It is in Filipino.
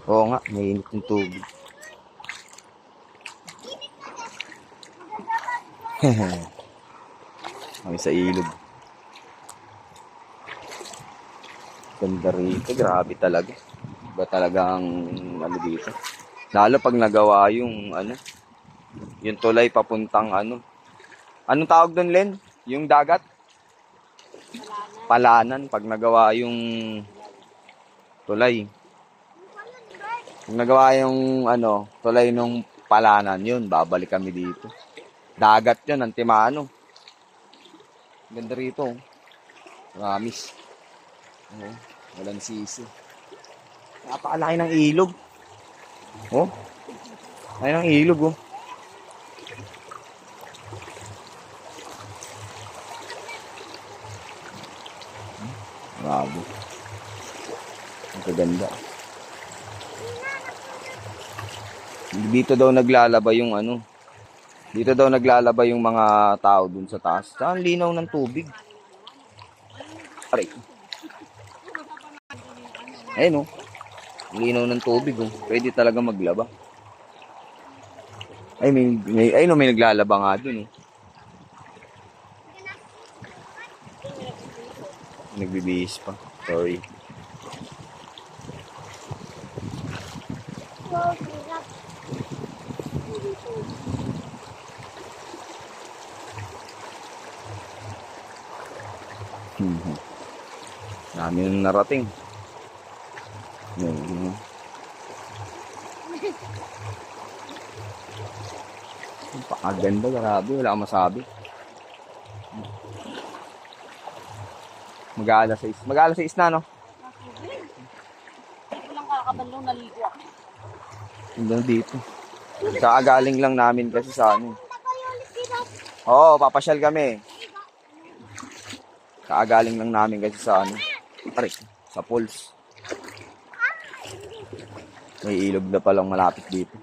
Oo nga, mainit yung tubig. Kami sa ilog. Ganda rito, grabe talaga. Iba talagang ano dito. Lalo pag nagawa yung ano, yung tulay papuntang ano. Anong tawag doon, Len? Yung dagat? Palanan. Pag nagawa yung tulay. Pag nagawa yung ano, tulay nung palanan yun, babalik kami dito. Dagat yun, Antimano. Ganda rito. Oh. Promise. Oh, walang sisi. Napakalaki ng ilog. Oh, laki ng ilog oh. Grabe. Ang kaganda. Dito daw naglalaba yung ano. Dito daw naglalaba yung mga tao dun sa taas. Saan linaw ng tubig. Aray. Ayun oh. Linaw ng tubig oh. Pwede talaga maglaba. Ay, ayun oh, may naglalaba nga dun oh. Nagbibihis pa. Sorry. Dami nang narating. Yun. Pakaganda, grabe. Wala akong masabi. Mag-aalas 6. Mag-aalas 6 na, no? Hindi ko lang kakabalong naligo ako. Hanggang dito. Kakagaling lang namin kasi sa ano. Oo, papasyal kami. Kakagaling lang namin kasi sa ano. Aray, sa pools. May ilog na palang malapit dito.